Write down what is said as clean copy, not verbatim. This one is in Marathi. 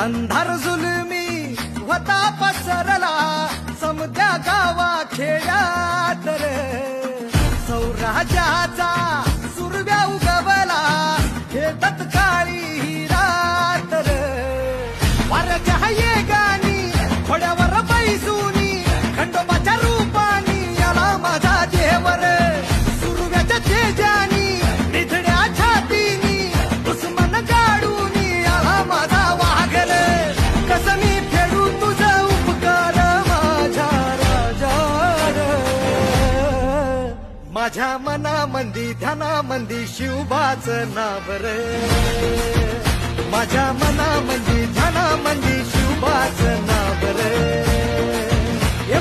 अंधार जुलमी होता पसरला समद्या गावा खेड्यात रे सौराजाचा सुरव्या उगवला हे तत्काळी ही रात रे वाऱ्याच्या येगानी घोड्यावर बैसूनी खंडोबाच्या रूपानी आला माझा देवर सुरव्याच्या तेजानी निधड्या छातीनी दुश्मन गाडूनी आला माझा वाघर कसं मी फेडू तुझा उपकार माझ्या राजा माझ्या मनामंदी ध्यानामंदी शिवबाचं नाव रे माझ्या मनामंदी ध्यानामंदी शिवबाचं नाव रे हे